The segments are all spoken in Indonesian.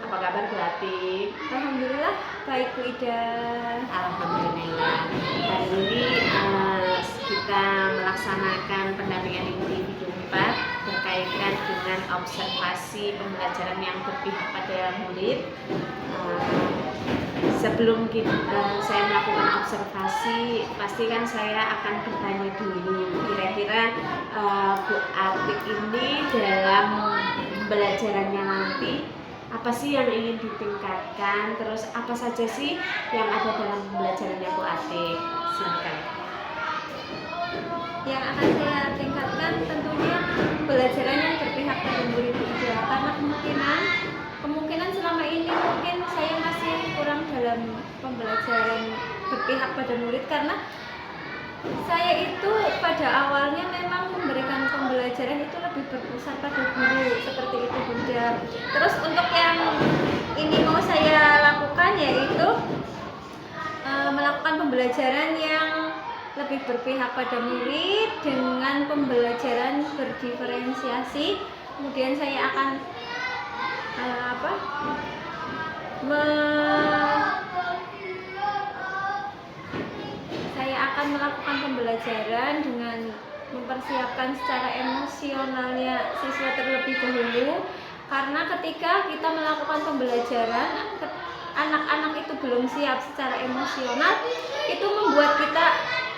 Apa kabar Bu Atik? Alhamdulillah baik Bu Ida. Alhamdulillah. Hari ini kita melaksanakan pendampingan Ibu di video 4 berkaitan dengan observasi pembelajaran yang berpihak pada murid. Sebelum saya melakukan observasi, pastikan saya akan bertanya dulu kira-kira Bu Atik ini dalam pembelajarannya nanti apa sih yang ingin ditingkatkan, terus apa saja sih yang ada dalam pembelajarannya Bu Atik? Silakan. Yang akan saya tingkatkan tentunya pembelajaran yang berpihak pada murid Bu Ida, karena kemungkinan selama ini mungkin saya masih kurang dalam pembelajaran berpihak pada murid, karena saya itu pada awalnya memang memberikan pembelajaran itu lebih berpusat pada guru, seperti itu Bunda. Terus untuk yang ini mau saya lakukan yaitu melakukan pembelajaran yang lebih berpihak pada murid dengan pembelajaran berdiferensiasi. Kemudian saya akan melakukan pembelajaran dengan mempersiapkan secara emosionalnya siswa terlebih dahulu, karena ketika kita melakukan pembelajaran anak-anak itu belum siap secara emosional, itu membuat kita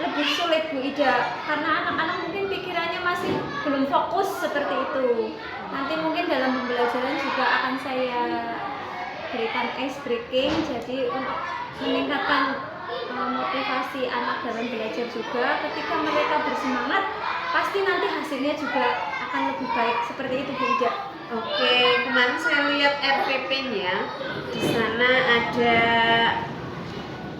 lebih sulit Bu Ida, karena anak-anak mungkin pikirannya masih belum fokus seperti itu. Nanti mungkin dalam pembelajaran juga akan saya berikan ice breaking, jadi untuk meningkatkan motivasi anak dalam belajar juga. Ketika mereka bersemangat, pasti nanti hasilnya juga akan lebih baik, seperti itu Bu Ida. Oke, kemarin saya lihat RPP-nya, di sana ada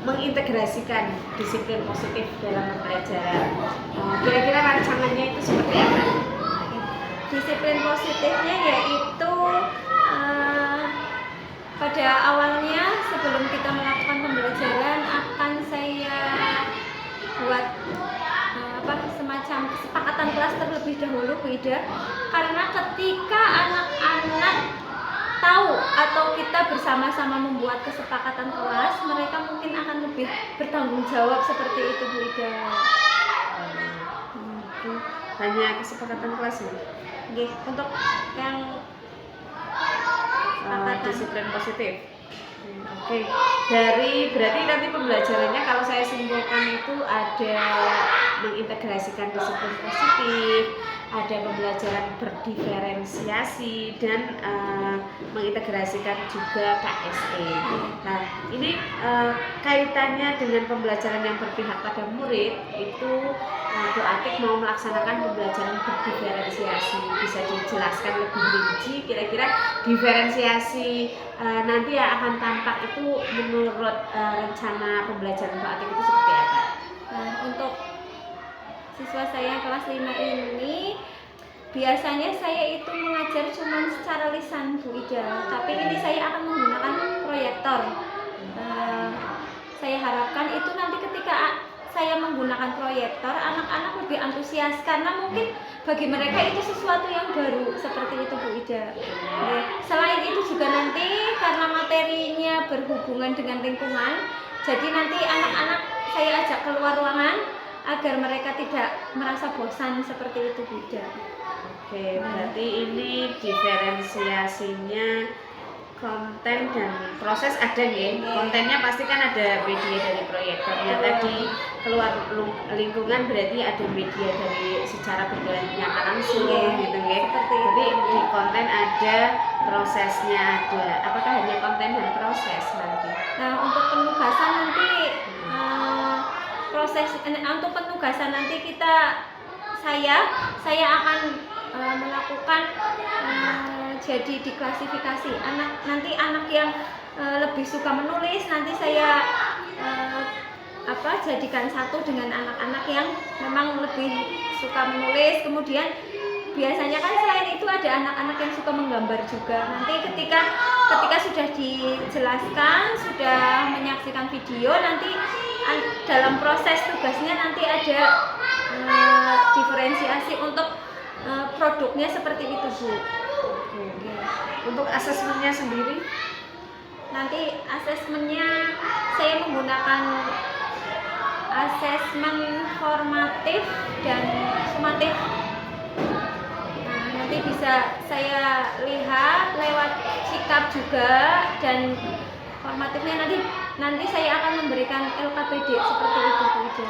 mengintegrasikan disiplin positif dalam pembelajaran. Kira-kira rancangannya itu seperti apa? Disiplin positifnya yaitu pada awalnya sebelum kita melakukan pembelajaran akan saya buat semacam kesepakatan kelas terlebih dahulu Bu Ida, karena ketika anak-anak tahu atau kita bersama-sama membuat kesepakatan kelas, mereka mungkin akan lebih bertanggung jawab, seperti itu Bu Ida. Hanya kesepakatan kelas ya? Untuk yang disiplin positif. Oke. Berarti nanti pembelajarannya kalau saya simpulkan itu ada mengintegrasikan disiplin positif, ada pembelajaran berdiferensiasi, dan mengintegrasikan juga KSE. Nah, ini kaitannya dengan pembelajaran yang berpihak pada murid itu Bu Atik mau melaksanakan pembelajaran berdiferensiasi. Bisa dijelaskan lebih rinci kira-kira diferensiasi nanti yang akan tampak itu menurut rencana pembelajaran Bu Atik itu seperti apa? Nah, untuk siswa saya kelas 5 ini biasanya saya itu mengajar cuma secara lisan Bu Ida, tapi ini saya akan menggunakan proyektor. Saya harapkan itu nanti ketika saya menggunakan proyektor, anak-anak lebih antusias, karena mungkin bagi mereka itu sesuatu yang baru, seperti itu Bu Ida. Selain itu juga nanti karena materinya berhubungan dengan lingkungan, jadi nanti anak-anak saya ajak keluar ruangan agar mereka tidak merasa bosan, seperti itu Bu Ida. Oke, berarti ini diferensiasinya konten dan proses ada nih. Kontennya pasti kan ada media dari proyektornya. Tadi keluar lingkungan berarti ada media dari secara berjalan nyata langsung gitu ya. Jadi di konten ada, prosesnya ada. Apakah hanya konten dan proses nanti? Nah, untuk penugasan nanti untuk penugasan nanti saya akan melakukan jadi diklasifikasi nanti anak yang lebih suka menulis nanti saya jadikan satu dengan anak-anak yang memang lebih suka menulis. Kemudian biasanya kan selain itu ada anak-anak yang suka menggambar juga. Nanti ketika sudah dijelaskan, sudah menyaksikan video, nanti dalam proses tugasnya nanti ada diferensiasi untuk produknya seperti itu Bu. Untuk asesmennya sendiri nanti asesmennya saya menggunakan asesmen formatif dan sumatif. Nah, nanti bisa saya lihat lewat sikap juga, dan formatifnya nanti saya akan memberikan LKPD seperti itu Bu Ida.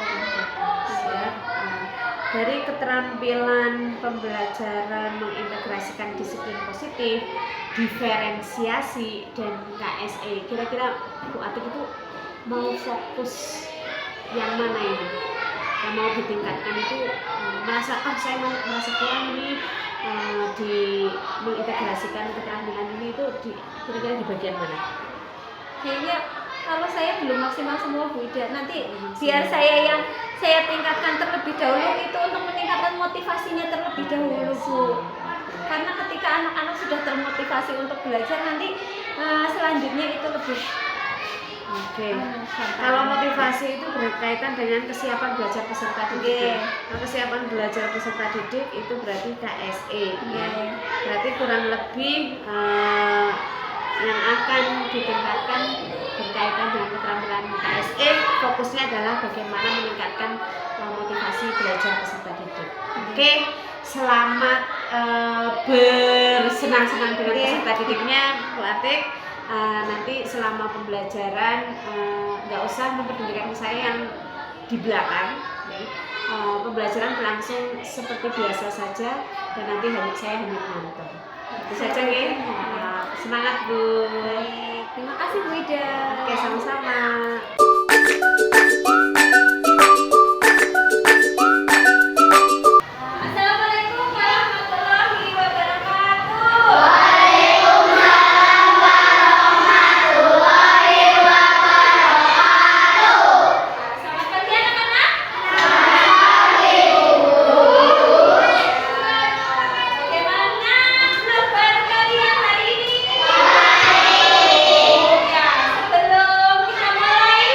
Siap. Dari keterampilan pembelajaran mengintegrasikan disiplin positif, diferensiasi, dan KSE, kira-kira Bu Atik itu mau fokus yang mana ini? Yang mau ditingkatkan itu merasa saya merasa kurang ini di mengintegrasikan keterampilan ini itu kira-kira di bagian mana? Kayaknya kalau saya belum maksimal semua Bu Ida, nanti biar saya tingkatkan terlebih dahulu itu untuk meningkatkan motivasinya terlebih dahulu Bu. Karena ketika anak-anak sudah termotivasi untuk belajar, nanti selanjutnya itu lebih. Oke. Kalau motivasi itu berkaitan dengan kesiapan belajar peserta didik. Nah, kesiapan belajar peserta didik itu berarti KSE. Ya. Berarti kurang lebih yang akan ditingkatkan berkaitan dengan keterampilan KSE, fokusnya adalah bagaimana meningkatkan motivasi belajar peserta didik. Oke, selamat bersenang-senang dengan peserta didiknya Bu Atik. Nanti selama pembelajaran nggak usah memperdulikan saya yang di belakang. Pembelajaran berlangsung seperti biasa saja, dan nanti saya hanya menonton. Itu saja ya. Semangat Bu. Baik, terima kasih Bu Ida. Oke, sama-sama. Assalamualaikum warahmatullahi wabarakatuh. Selamat pagi anak-anak. Bagaimana kabar kalian hari ini? Ya, sebelum kita mulai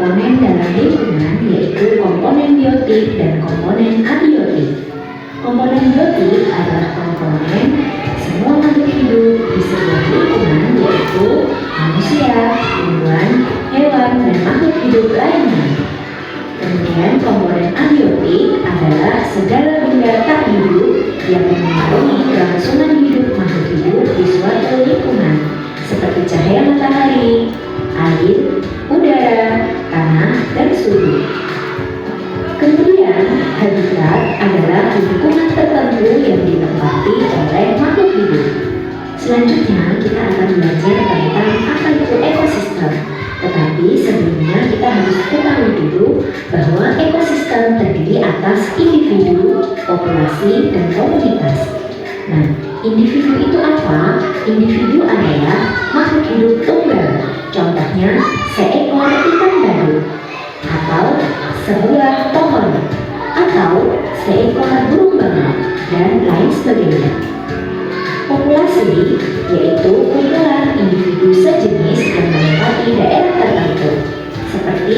komponen dalam lingkungan, yaitu komponen biotik dan komponen abiotik. Komponen biotik adalah komponen semua makhluk hidup di sebuah lingkungan, yaitu manusia, tumbuhan, hewan, dan makhluk hidup lainnya. Kemudian komponen abiotik adalah segala benda tak hidup yang mempengaruhi kelangsungan hidup makhluk hidup di suatu lingkungan, seperti cahaya matahari, air, udara, tanah, dan suhu. Kemudian, habitat adalah lingkungan tertentu yang ditempati oleh makhluk hidup. Selanjutnya, kita akan belajar tentang apa itu ekosistem. Tetapi sebelumnya kita harus ketahui dulu bahwa ekosistem terdiri atas individu, populasi, dan komunitas. Nah, individu itu apa? Individu adalah makhluk hidup tunggal. Contohnya, seekor ikan badut, atau sebuah pohon, atau seekor burung bangau, dan lain sebagainya. Populasi yaitu kumpulan individu sejenis yang menempati daerah tertentu, seperti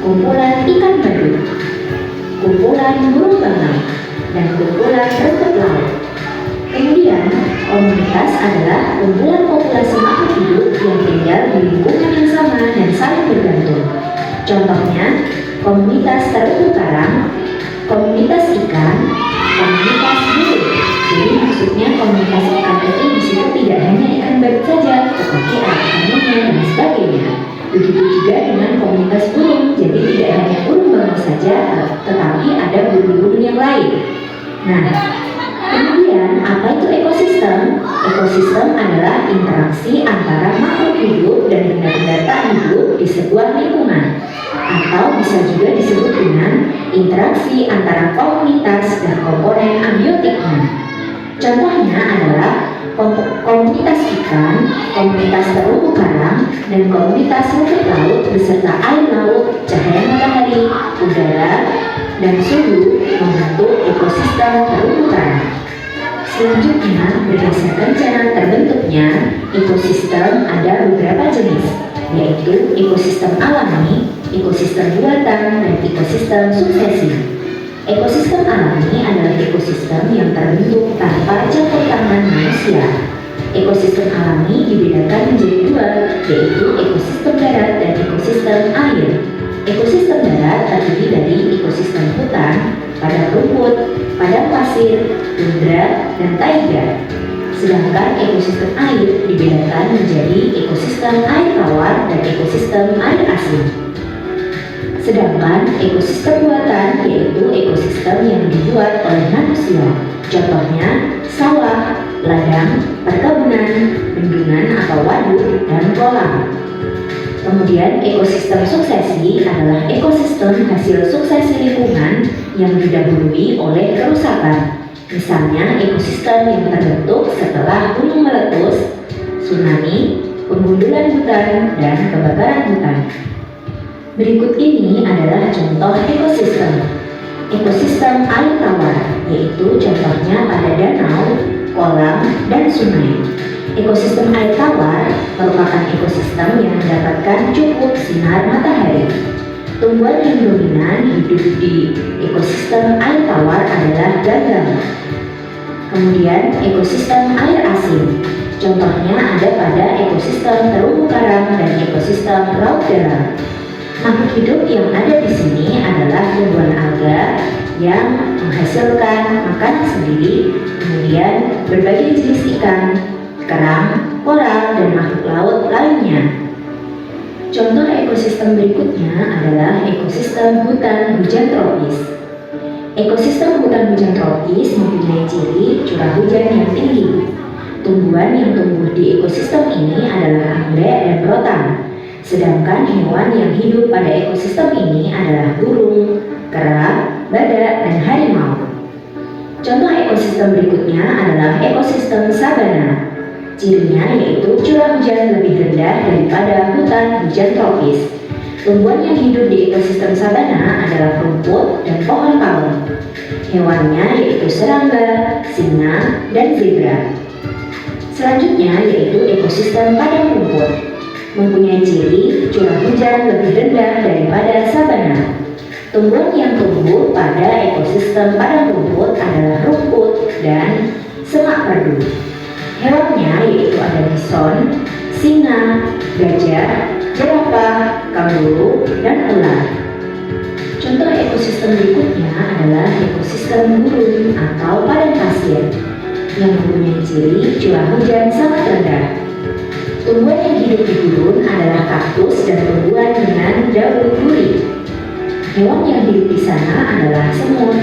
kumpulan ikan badut, kumpulan burung bangau, dan kumpulan rumput laut. Kemudian, komunitas adalah kumpulan populasi makhluk hidup yang tinggal di lingkungan yang sama dan saling bergantung. Contohnya, komunitas terumbu karang, komunitas ikan, komunitas burung. Jadi maksudnya komunitas ikan itu di situ tidak hanya ikan badut saja, tetapi ada ikannya dan sebagainya. Begitu juga dengan komunitas burung. Jadi tidak hanya burung bangau saja, tetapi ada burung-burung yang lain. Nah, kemudian apa itu ekosistem? Ekosistem adalah interaksi antara makhluk hidup dan benda-benda tak hidup di sebuah lingkungan, atau bisa juga disebut dengan interaksi antara komunitas dan komponen abiotiknya. Contohnya adalah komunitas ikan, komunitas terumbu karang, dan komunitas rumput laut beserta air laut, cahaya matahari, udara, dan suhu membentuk ekosistem terumbu karang. Selanjutnya, berdasarkan cara terbentuknya, ekosistem ada beberapa jenis, yaitu ekosistem alami, ekosistem buatan, dan ekosistem suksesi. Ekosistem alami adalah ekosistem yang terbentuk tanpa campur tangan manusia. Ekosistem alami dibedakan menjadi dua, yaitu ekosistem darat dan ekosistem air. Ekosistem darat terdiri dari ekosistem hutan, padang rumput, padang pasir, tundra, dan taiga. Sedangkan ekosistem air dibedakan menjadi ekosistem air tawar dan ekosistem air asin. Sedangkan ekosistem buatan yaitu ekosistem yang dibuat oleh manusia. Contohnya sawah, ladang, perkebunan, bendungan atau waduk, dan kolam. Kemudian ekosistem suksesi adalah ekosistem hasil suksesi lingkungan yang didahului oleh kerusakan. Misalnya ekosistem yang terbentuk setelah gunung meletus, tsunami, penggundulan hutan, dan kebakaran hutan. Berikut ini adalah contoh ekosistem. Ekosistem air tawar, yaitu contohnya pada danau, kolam, dan sungai. Ekosistem air tawar merupakan ekosistem yang mendapatkan cukup sinar matahari. Tumbuhan yang dominan hidup di ekosistem air tawar adalah ganggang. Kemudian ekosistem air asin. Contohnya ada pada ekosistem terumbu karang dan ekosistem laut dalam. Makhluk hidup yang ada di sini adalah tumbuhan alga yang menghasilkan makanan sendiri, kemudian berbagai jenis ikan, kerang, koral, dan makhluk laut lainnya. Contoh ekosistem berikutnya adalah ekosistem hutan hujan tropis. Ekosistem hutan hujan tropis mempunyai ciri curah hujan yang tinggi. Tumbuhan yang tumbuh di ekosistem ini adalah anggrek dan rotan. Sedangkan hewan yang hidup pada ekosistem ini adalah burung, kera, badak, dan harimau. Contoh ekosistem berikutnya adalah ekosistem sabana. Cirinya yaitu curah hujan lebih rendah daripada hutan hujan tropis. Tumbuhan yang hidup di ekosistem sabana adalah rumput dan pohon palem. Hewannya yaitu serangga, singa, dan zebra. Selanjutnya yaitu ekosistem padang rumput. mempunyai ciri curah hujan lebih rendah daripada sabana. Tumbuhan yang tumbuh pada ekosistem padang rumput adalah rumput dan semak perdu. Hewannya yaitu ada bison, singa, gajah, jerapah, kanguru, dan ular. Contoh ekosistem berikutnya adalah ekosistem gurun atau padang pasir yang mempunyai ciri curah hujan sangat rendah. Tumbuhan yang hidup di gurun adalah kaktus dan tumbuhan dengan daun duri. Hewan yang hidup di sana adalah semut,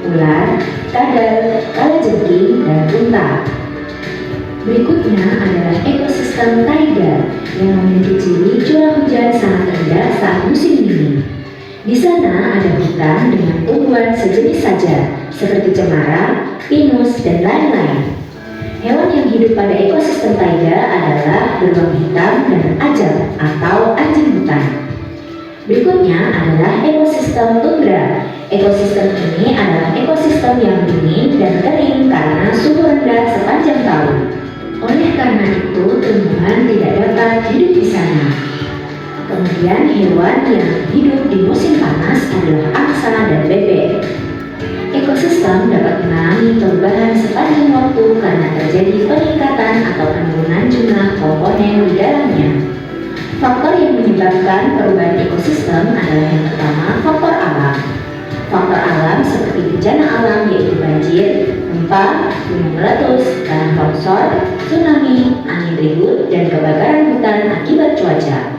ular, kadal, kalajengking, dan unta. Berikutnya adalah ekosistem taiga yang memiliki ciri curah hujan sangat rendah saat musim dingin. Di sana ada hutan dengan tumbuhan sejenis saja, seperti cemara, pinus, dan lain-lain. Hewan yang hidup pada ekosistem taiga adalah beruang hitam dan ajak atau anjing hutan. Berikutnya adalah ekosistem tundra. Ekosistem ini adalah ekosistem yang dingin dan kering karena suhu rendah sepanjang tahun. Oleh karena itu, tumbuhan tidak dapat hidup di sana. Kemudian hewan yang hidup di musim panas adalah angsa dan bebek. Ekosistem dapat mengalami perubahan sepanjang waktu karena terjadi peningkatan atau penurunan jumlah komponen di dalamnya. Faktor yang menyebabkan perubahan ekosistem adalah yang pertama, faktor alam. Faktor alam seperti bencana alam yaitu banjir, gempa, gunung meletus, tanah longsor, tsunami, angin ribut, dan kebakaran hutan akibat cuaca.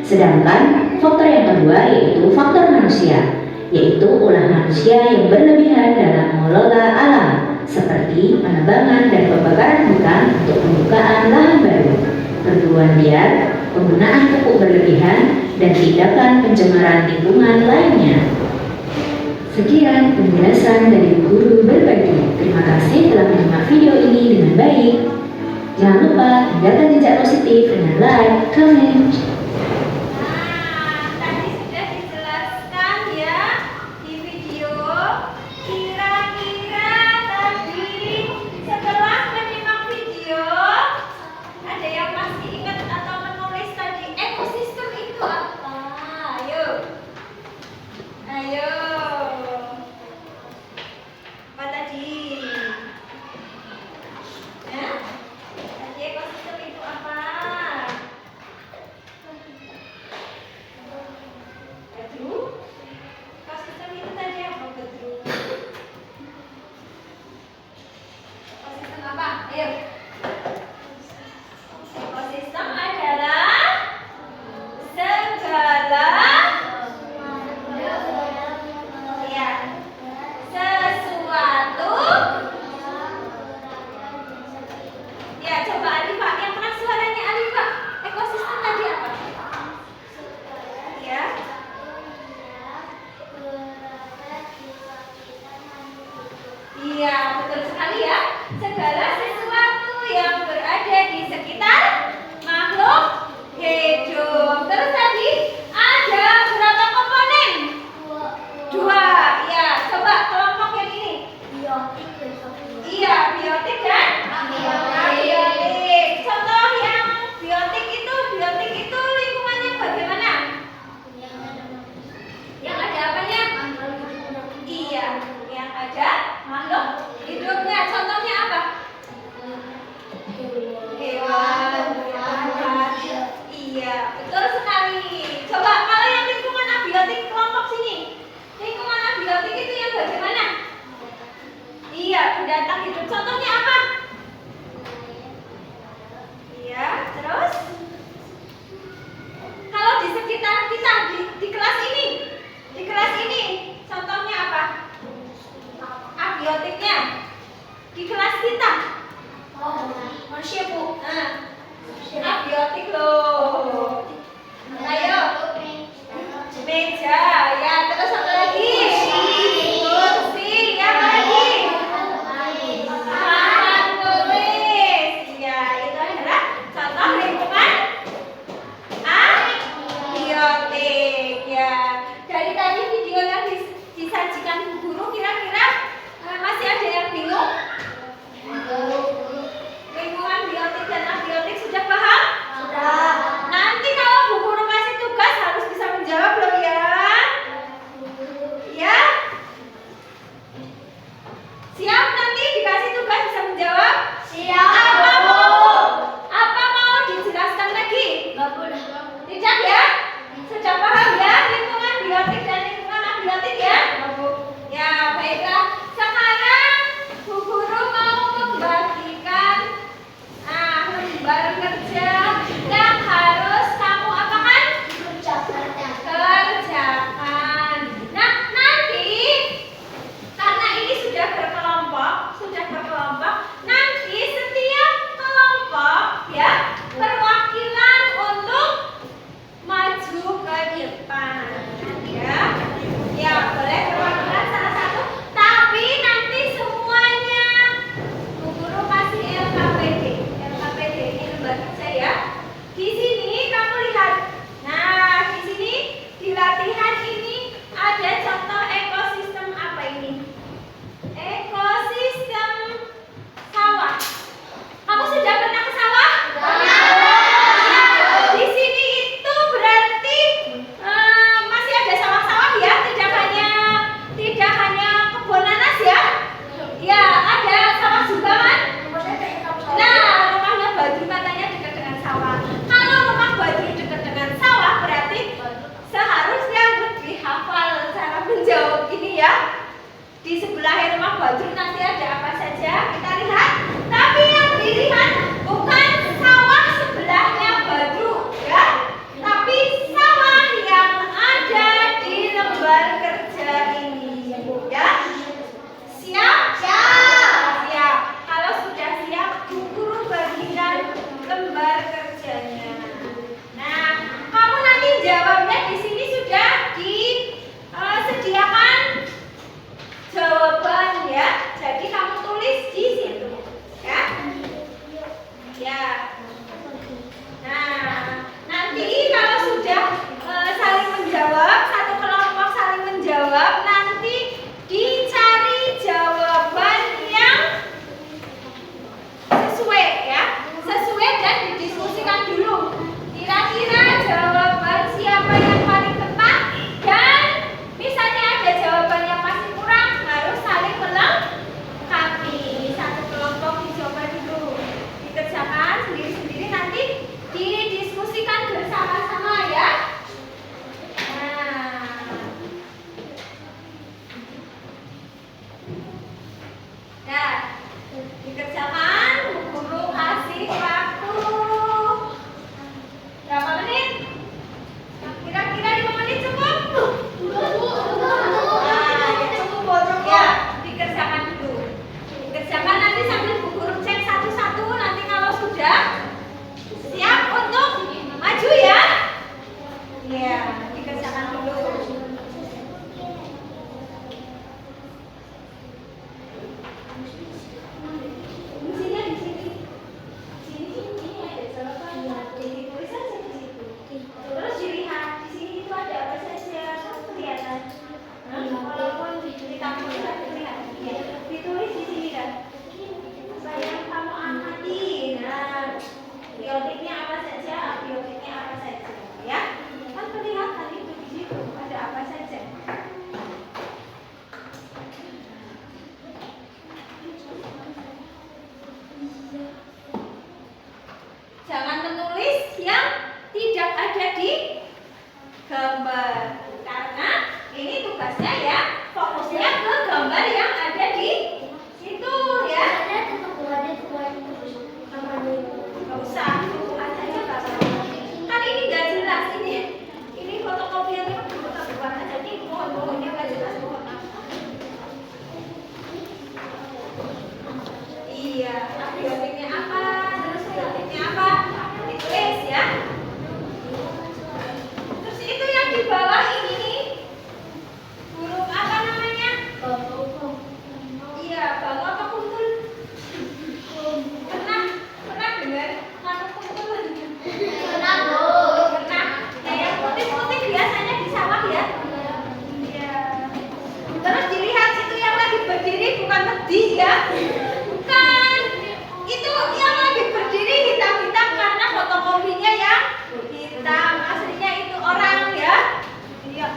Sedangkan faktor yang kedua yaitu faktor manusia, yaitu ulah manusia yang berlebihan dalam mengelola alam, seperti penebangan dan pembakaran hutan untuk pembukaan lahan baru, perburuan liar, penggunaan pupuk berlebihan, dan tindakan pencemaran lingkungan lainnya. Sekian penjelasan dari guru berbagi. Terima kasih telah menyimak video ini dengan baik. Jangan lupa tinggalkan jejak positif dengan like, comment. Tadi sudah dijelaskan ya di video. Kira-kira tadi setelah menyimak video, ada yang masih ingat atau menulis tadi ekosistem itu apa? Ayo. Ayo. Apa tadi? Ya? Tadi ekosistem itu apa? Bedru? Ekosistem itu tadi apa, Bedru? Ekosistem apa? Ayo. Ekosistem adalah segala ya, sesuatu. Ya, coba Alifa, yang keras suaranya Alifa. Ekosistem tadi apa? Ya. Iya, betul sekali ya. Segala sesuatu yang berada di sekitar makhluk hidup. Terus tadi ada berapa komponen? Dua. Ya, coba kelompok yang ini. Iya, biotik dan abiotik. Contoh yang biotik itu lingkungannya bagaimana? Yang ada apanya? Iya, yang ada makhluk hidupnya. Contohnya apa? Hewan, tumbuhan. Iya, betul sekali. Coba kalau yang lingkungan abiotik kelompok sini. Lingkungan abiotik itu yang bagaimana? Iya, binatang hidup. Contohnya apa? Iya, terus? Kalau di sekitar kita di kelas ini, contohnya apa? Abiotiknya di kelas kita. Manusia, Bu. Nah, abiotik loh. Ayo. Meja, ya. Terus apa lagi? Kursi, apa lagi? Papan tulis. Ya, itu adalah contoh lingkungan abiotik. Ya. Dari tadi video yang disajikan Bu Guru, kira-kira masih ada yang bingung? Lingkungan biotik dan abiotik sudah paham? Sudah. Nanti Iya, abiotiknya apa, terus biotiknya apa, ditulis ya. Terus itu yang di bawah ini nih, huruf apa namanya? Iya, bau apa kuntul? Pernah dengar manuk kuntul? Pernah. Nah, yang putih-putih biasanya di sawah ya. Iya. Terus dilihat itu yang lagi berdiri bukan medhi ya. Bukan. Itu yang lagi berdiri hitam-hitam karena fotokopinya yang hitam. Aslinya itu orang ya. Iya.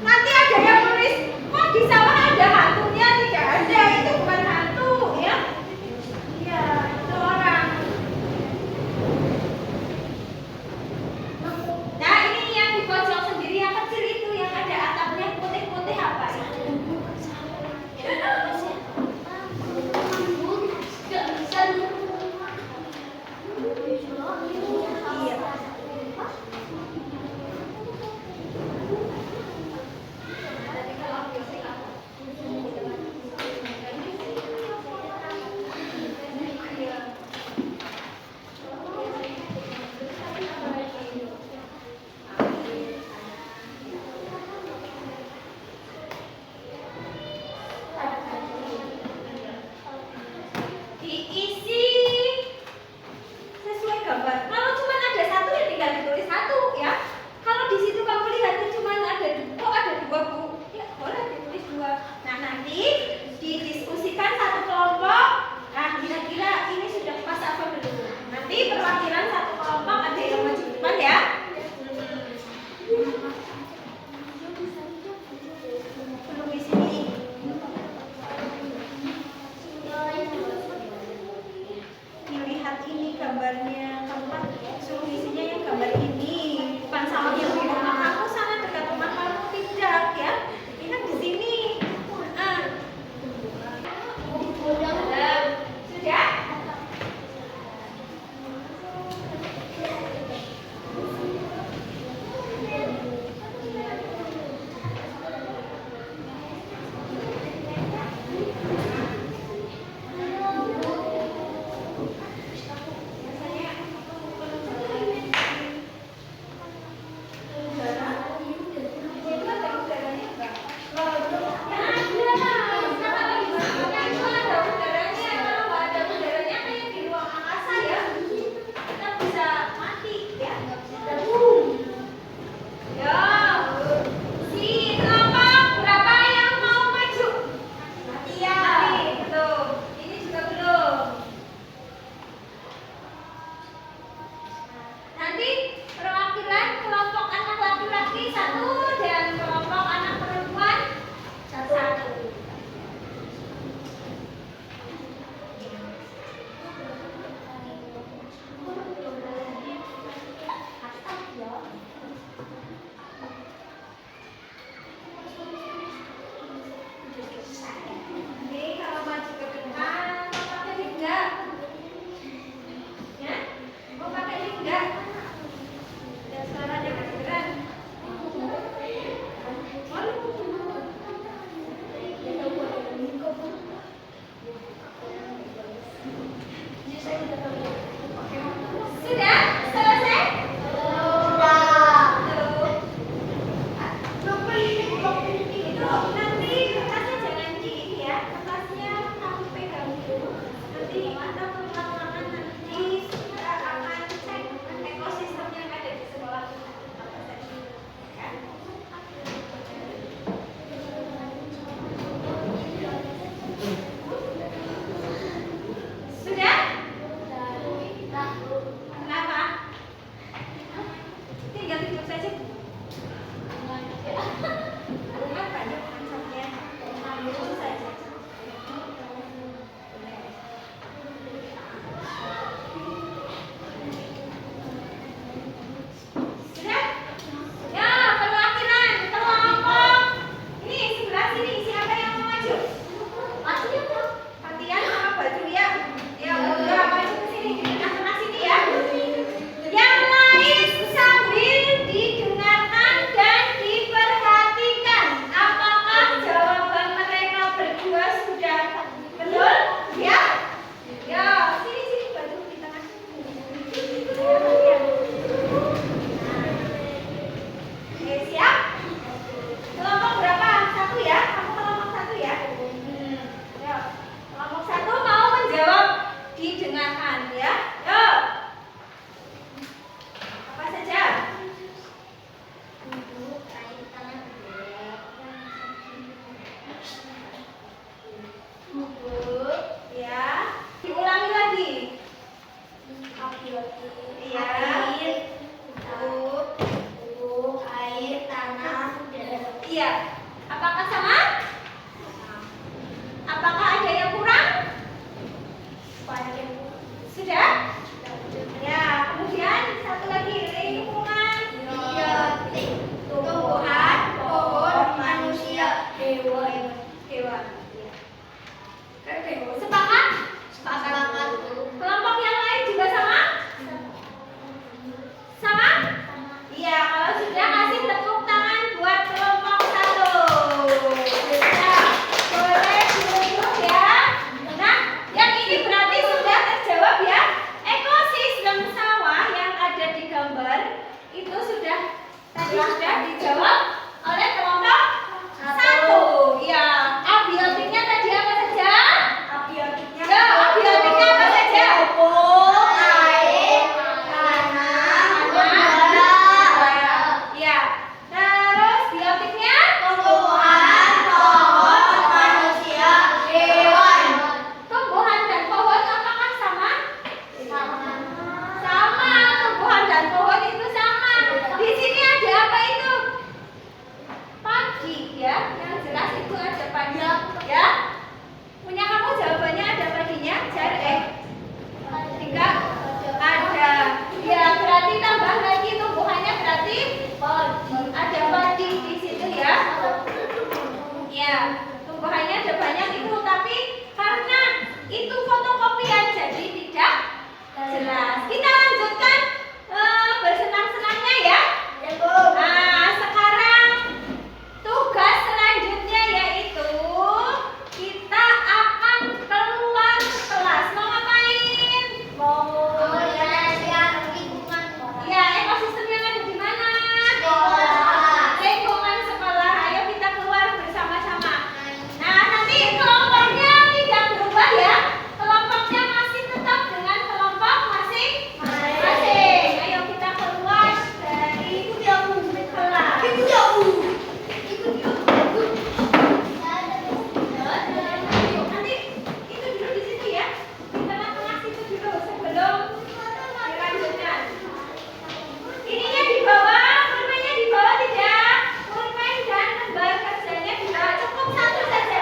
Nanti ada yang tulis, kok di sawah ada hantunya? Tidak ada, itu bukan hantu ya. Iya, itu orang. Nah, ini yang di pojok sendiri yang kecil itu yang ada atapnya putih-putih apa? Iya. Diisi sesuai gambar. Kalau cuma ada satu ya tinggal ditulis satu ya. Kalau di situ kamu lihat cuma ada dua bu, ya boleh ditulis dua. Nah nanti didiskusikan satu kelompok. Nah kira-kira ini sudah pas apa belum? Nanti perwakilan satu kelompok ada yang maju depan ya. Belum di sini. Lihat ini gambarnya, kamu kan suruh isinya yang gambar ini, bukan sama yang di rumah kamu sana dekat rumah kamu, tidak ya. Lihat di sini. Sudah? Jelas. Kita lanjutkan bersenang-senangnya ya. Nah, sekarang tugas selanjutnya yaitu kita akan keluar kelas. Mau ngapain? Ya, ekosistemnya ada di mana? Lingkungan sekolah. Ayo kita keluar bersama-sama. Nah, nanti kelompoknya tidak berubah ya. Kelompoknya masih tetap dengan kelompok masing-masing. Ayo kita keluar dari kelas. Nanti itu dulu di situ ya. Di tengah-tengah situ dulu sebelum dilanjutkan. Ininya di bawah, pulpennya di bawah tidak? Pulpen dan lembar kerjanya di bawah. Cukup satu saja.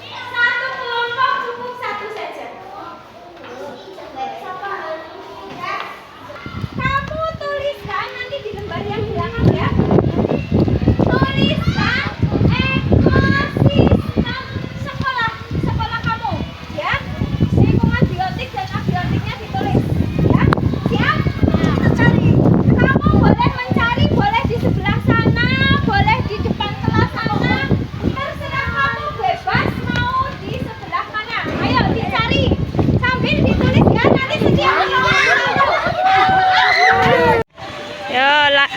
Satu kelompok cukup satu saja. Kamu tuliskan nanti di lembar yang belakang ya. Tuliskan ekosistem sekolah kamu ya. Lingkungan biotik dan abiotiknya ditulis ya. Siap? Nah, kita cari. Kamu boleh mencari, boleh di sebelah sana, boleh di depan kelas sana. Terserah kamu, bebas mau di sebelah mana. Ayo dicari sambil ditulis ya. Nanti setiap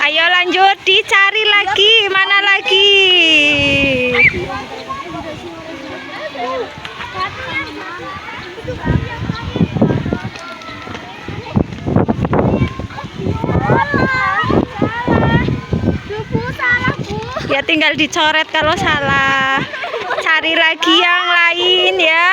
Ayo lanjut dicari lagi, mana lagi? Ya tinggal dicoret kalau salah. Cari lagi yang lain ya.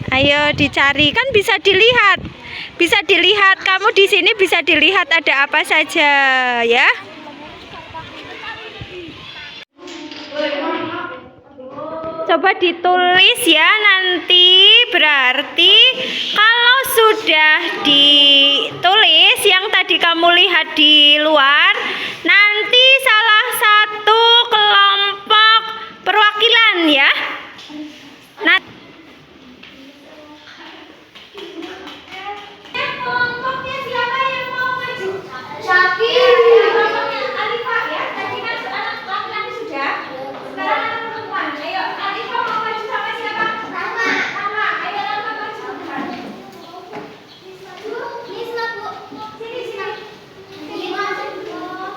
Ayo dicari, kan bisa dilihat. Bisa dilihat, kamu di sini bisa dilihat ada apa saja ya. Coba ditulis ya nanti, berarti kalau sudah ditulis yang tadi kamu lihat di luar, nanti salah satu kelompok perwakilan ya. Nah, kelompoknya siapa yang mau maju? Syakir. Kelompoknya Alifah ya. Tadi kan anak laki-laki sudah. Sekarang anak perempuan. Ayo, Alifah mau maju sama siapa? Sama. Ayo Alifah maju. Sini.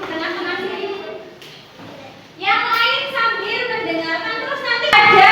Tengah-tengah sini. Yang lain sambil mendengarkan terus nanti ada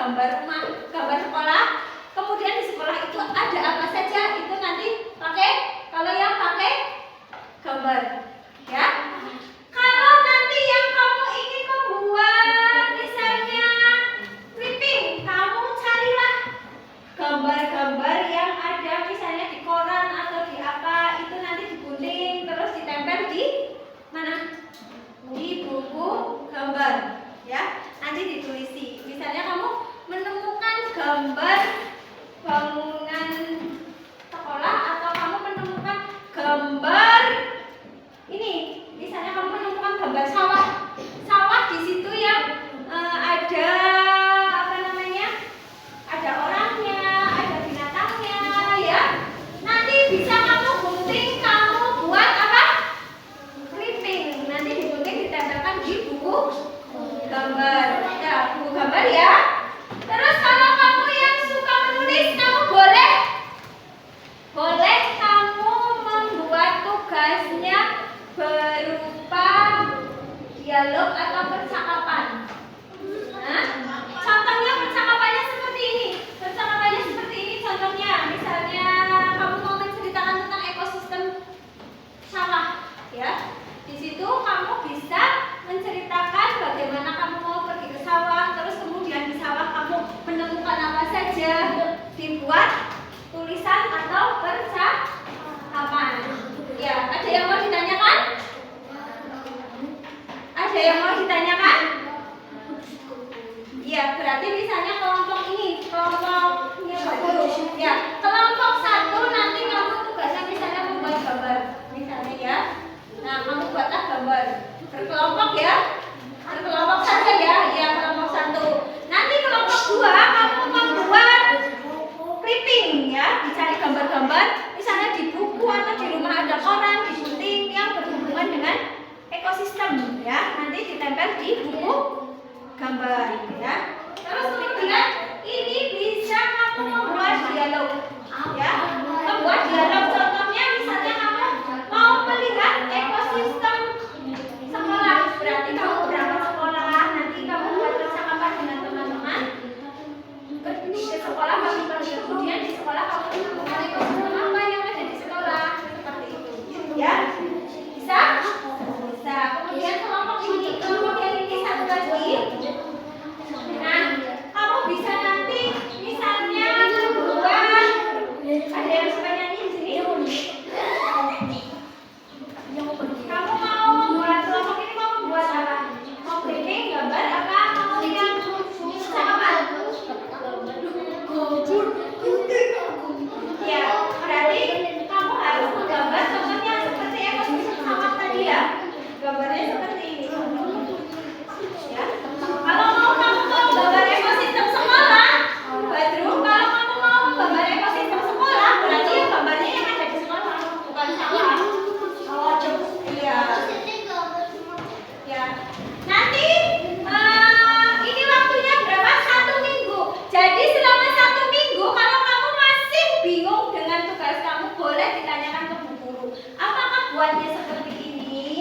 gambar rumah, gambar sekolah. Kemudian di sekolah itu ada apa saja, itu nanti pakai, kalau yang pakai gambar, ya. Kalau nanti yang kamu ingin membuat misalnya clipping, kamu carilah gambar-gambar yang ada misalnya di koran atau di apa, itu nanti digunting terus ditempel di mana? Di buku gambar, ya. Nanti ditulisi. Misalnya kamu menemukan gambar bangunan sekolah atau kamu menemukan gambar ini, misalnya kamu menemukan gambar sawah. Sawah di situ yang ada apa namanya? Ada orangnya, ada binatangnya, ya. Nanti bisa kamu gunting, kamu buat apa? Clipping. Nanti digunting ditempelkan di buku gambar. Ya, buku gambar ya. Terus kalau kamu yang suka menulis, kamu boleh kamu membuat tugasnya berupa dialog atau percakapan. Nah, contohnya percakapannya seperti ini. Percakapannya seperti ini contohnya. Misalnya kamu mau menceritakan tentang ekosistem sawah, ya. Di situ kamu bisa menceritakan bagaimana kamu mau pergi ke sawah, terus kemudian di sawah kamu menemukan apa saja, dibuat tulisan atau percakapan. Ya, ada yang mau ditanyakan? Ada yang mau ditanyakan? Ya, berarti misalnya kelompok ini, kelompoknya bagus. Ya, kelompok 1 nanti kamu tugasnya misalnya membuat gambar, misalnya ya. Nah, kamu buatlah gambar. Berkelompok ya. Berkelompok saja ya. Ya, kelompok 1. Nanti kelompok 2 kamu membuat clipping ya, dicari gambar-gambar misalnya di buku atau di rumah ada koran, digunting yang berhubungan dengan ekosistem ya. Nanti ditempel di buku gambar ya. Terus kemudian ini bisa kamu membuat dialog ya. Membuat dialog contohnya misalnya kamu mau melihat ekosistem sekolah, berarti kamu berangkat sekolah, nanti kamu buat percakapan dengan teman-teman di sekolah, kemudian di sekolah kamu menemukan ekosistem apa yang ada di sekolah, seperti itu ya. Bisa? Bisa. Kemudian kelompok yang ini satu lagi. Nah, kamu bisa nanti misalnya membuat, ada yang suka nyanyi di sini? Kamu mau membuat kelompok ini, mau membuat apa? Mau clipping, gambar apa? Mau yang percakapan? Ya, berarti kamu harus menggambar contohnya seperti ekosistem sawah tadi ya. Gambarnya seperti ini. Ya. Kalau mau kamu gambar ekosistem sekolah, Badru, kalau kamu mau gambar ekosistem sekolah, berarti yang gambarnya yang ada di sekolah, bukan sawah. Oh, iya. Ya. Nanti ini waktunya berapa? 1 minggu. Jadi selama 1 minggu kalau kamu masih bingung dengan tugas kamu, boleh ditanyakan ke Bu Guru. Apakah buatnya seperti ini?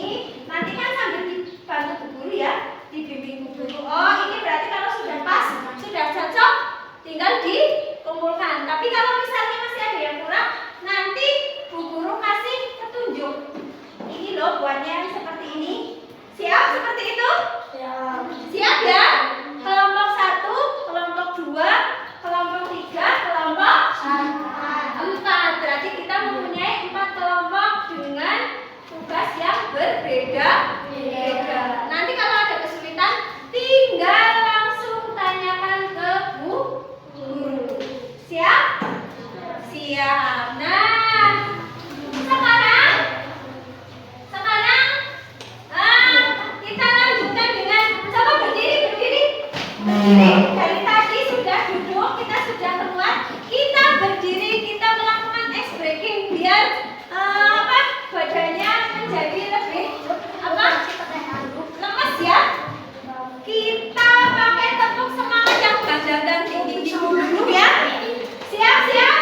Nanti kan sambil dibantu Bu Guru ya, dibimbing Bu Guru. Oh, ini berarti kalau sudah pas, sudah cocok, tinggal dikumpulkan. Tapi kalau misalnya masih ada yang kurang, nanti Bu Guru kasih petunjuk. Ini loh buatnya seperti ini. Siap seperti itu? Siap. Siap ya? Kelompok 1, kelompok 2, kelompok 3, kelompok 4. Berarti kita mempunyai 4 kelompok dengan tugas yang berbeda. Nanti kalau ada kesulitan, tinggal langsung tanyakan ke Bu Guru. Siap? Siap. Nah, sekarang kita lanjutkan dengan coba berdiri. Dari tadi sudah duduk, kita sudah keluar, kita berdiri, kita melakukan ice breaking biar badannya menjadi lebih lemas ya. Kita pakai tepuk semangat yang gandang dan tinggi dulu ya. Siap. Siap.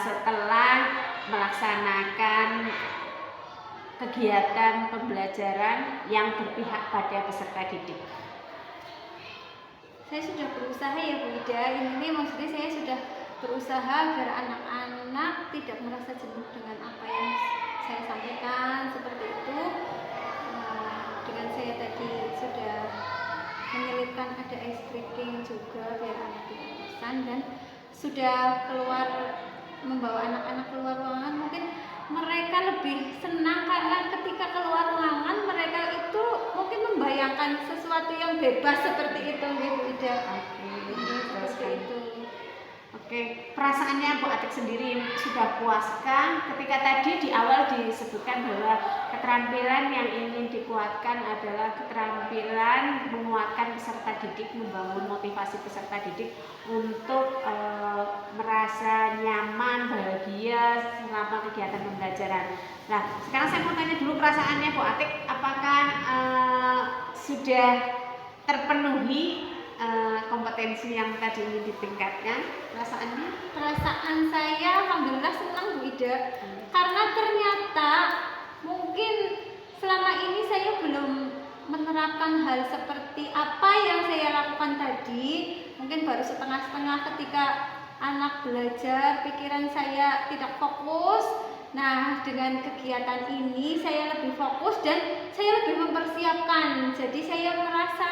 setelah melaksanakan kegiatan pembelajaran yang berpihak pada peserta didik? Saya sudah berusaha ya Bu Ida, ini maksudnya saya sudah berusaha agar anak-anak tidak merasa jenuh dengan apa yang saya sampaikan seperti itu. Dengan saya tadi sudah menyelipkan ada ice breaking juga biar anak tidak bosan, dan sudah keluar membawa anak-anak keluar ruangan, mungkin mereka lebih senang karena ketika keluar ruangan mereka itu mungkin membayangkan sesuatu yang bebas seperti itu, Bu Ida. Seperti itu. Oke, perasaannya Bu Atik sendiri sudah puaskah ketika tadi di awal disebutkan bahwa keterampilan yang ingin dikuatkan adalah keterampilan menguatkan peserta didik, membangun motivasi peserta didik untuk merasa nyaman, bahagia selama kegiatan pembelajaran. Nah, sekarang saya mau tanya dulu perasaannya Bu Atik, apakah sudah terpenuhi kompetensi yang tadi ingin ditingkatkan? Perasaannya? Perasaan saya alhamdulillah senang Bu Ida, karena ternyata mungkin selama ini saya belum menerapkan hal seperti apa yang saya lakukan tadi. Mungkin baru setengah-setengah ketika anak belajar, pikiran saya tidak fokus. Nah, dengan kegiatan ini saya lebih fokus dan saya lebih mempersiapkan. Jadi saya merasa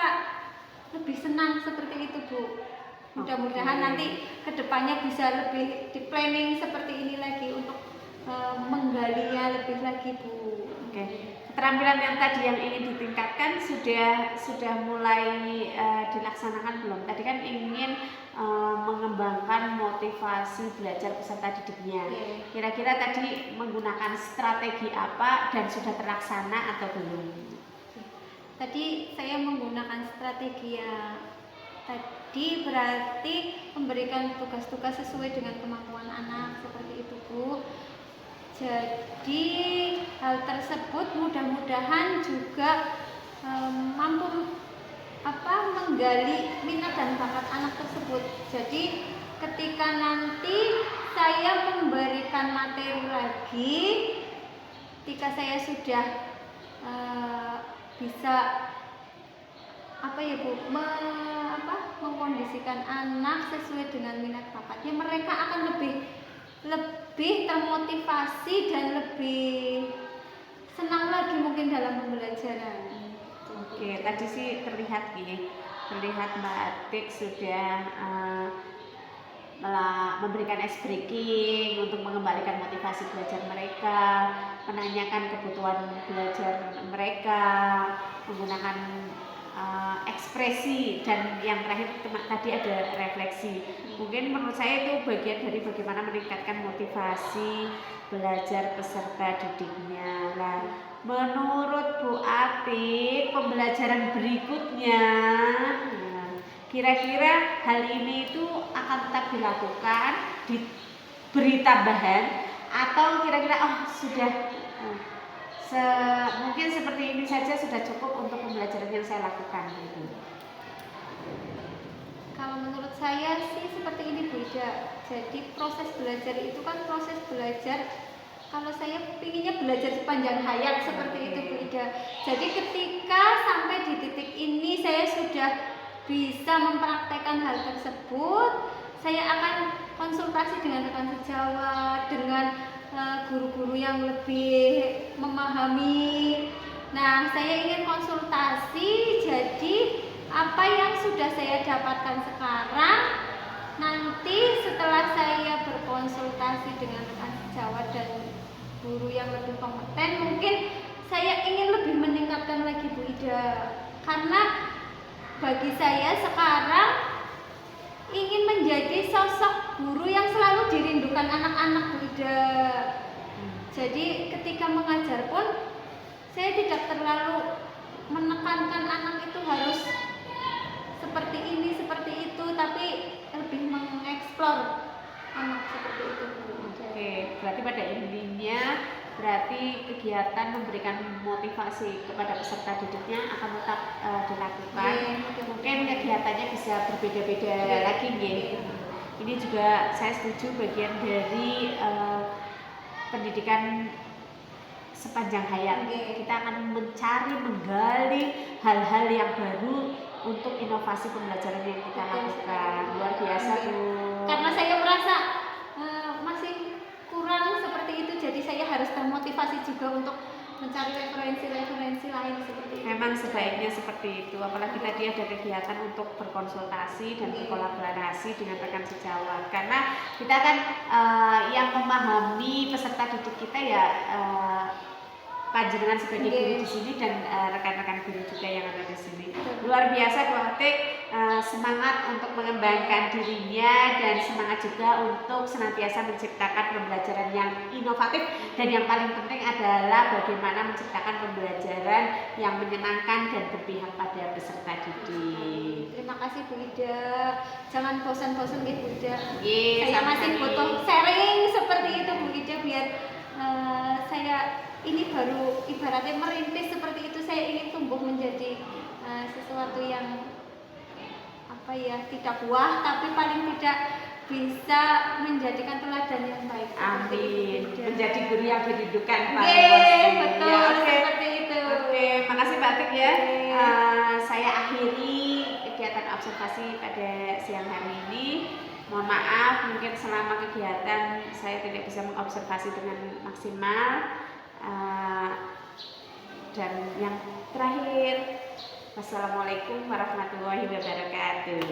lebih senang seperti itu Bu. Mudah-mudahan nanti kedepannya bisa lebih di planning seperti ini lagi untuk menggalinya lebih lagi Bu. Oke. Keterampilan yang tadi yang ingin ditingkatkan sudah mulai dilaksanakan belum? Tadi kan ingin mengembangkan motivasi belajar peserta didiknya. Kira-kira tadi menggunakan strategi apa dan sudah terlaksana atau belum? Tadi saya menggunakan strategi ya. Tadi berarti memberikan tugas-tugas sesuai dengan kemampuan anak seperti itu Bu. Jadi hal tersebut mudah-mudahan juga mampu menggali minat dan bakat anak tersebut. Jadi ketika nanti saya memberikan materi lagi, ketika saya sudah bisa mengkondisikan anak sesuai dengan minat bakatnya, mereka akan lebih termotivasi dan lebih senang lagi mungkin dalam pembelajaran. Oke, tadi sih terlihat Mbak Atik sudah memberikan ice breaking untuk mengembalikan motivasi belajar mereka, menanyakan kebutuhan belajar mereka, menggunakan ekspresi, dan yang terakhir tadi ada refleksi. Mungkin menurut saya itu bagian dari bagaimana meningkatkan motivasi belajar peserta didiknya. Nah, menurut Bu Atik, pembelajaran berikutnya, kira-kira hal ini itu akan tetap dilakukan, diberi tambahan, atau kira-kira sudah mungkin seperti ini saja sudah cukup untuk pembelajaran yang saya lakukan gitu. Kalau menurut saya sih seperti ini Bu Ida. Jadi proses belajar itu kan proses belajar, kalau saya pinginnya belajar sepanjang hayat seperti itu Bu Ida. Jadi ketika sampai di titik ini saya sudah bisa mempraktekkan hal tersebut, saya akan konsultasi dengan rekan sejawat, dengan guru-guru yang lebih memahami. Nah, saya ingin konsultasi, jadi apa yang sudah saya dapatkan sekarang, nanti setelah saya berkonsultasi dengan rekan sejawat dan guru yang lebih kompeten, mungkin saya ingin lebih meningkatkan lagi Bu Ida. Karena bagi saya sekarang ingin menjadi sosok guru yang selalu dirindukan anak-anak Bu Ida. Jadi ketika mengajar pun saya tidak terlalu menekankan anak itu harus seperti ini, seperti itu, tapi lebih mengeksplor anak seperti itu Bu Ida. Oke, berarti pada intinya kegiatan memberikan motivasi kepada peserta didiknya akan tetap dilakukan. Mungkin kegiatannya bisa berbeda-beda lagi nih. Ini juga saya setuju bagian dari pendidikan sepanjang hayat. Kita akan mencari, menggali hal-hal yang baru untuk inovasi pembelajaran yang kita lakukan. Luar biasa tuh. Karena saya merasa masih kurang seperti itu, jadi saya harus termotivasi juga untuk mencari referensi-referensi lain seperti itu. Memang sebaiknya seperti itu, apalagi tadi ada kegiatan untuk berkonsultasi dan berkolaborasi dengan rekan sejawat, karena kita kan yang memahami peserta didik kita ya panjenengan sebagai guru di sini dan rekan-rekan guru juga yang ada di sini. Luar biasa Bu Atik, semangat untuk mengembangkan dirinya dan semangat juga untuk senantiasa menciptakan pembelajaran yang inovatif, dan yang paling penting adalah bagaimana menciptakan pembelajaran yang menyenangkan dan berpihak pada peserta didik. Terima kasih Bu Ida. Jangan bosan-bosan gitu Bu Ida. Yes, Saya masih butuh sharing seperti itu Bu Ida, biar saya ini baru ibaratnya merintis seperti itu. Saya ingin tumbuh menjadi sesuatu yang apa ya, tidak buah tapi paling tidak bisa menjadikan teladan yang baik. Amin. Menjadi guru yang dirindukan Pak. Betul, Ya, oke. seperti itu. Oke, makasih Mbak Atik ya. Oke. Saya akhiri kegiatan observasi pada siang hari ini. Mohon maaf, mungkin selama kegiatan saya tidak bisa mengobservasi dengan maksimal. Dan yang terakhir, wassalamualaikum warahmatullahi wabarakatuh.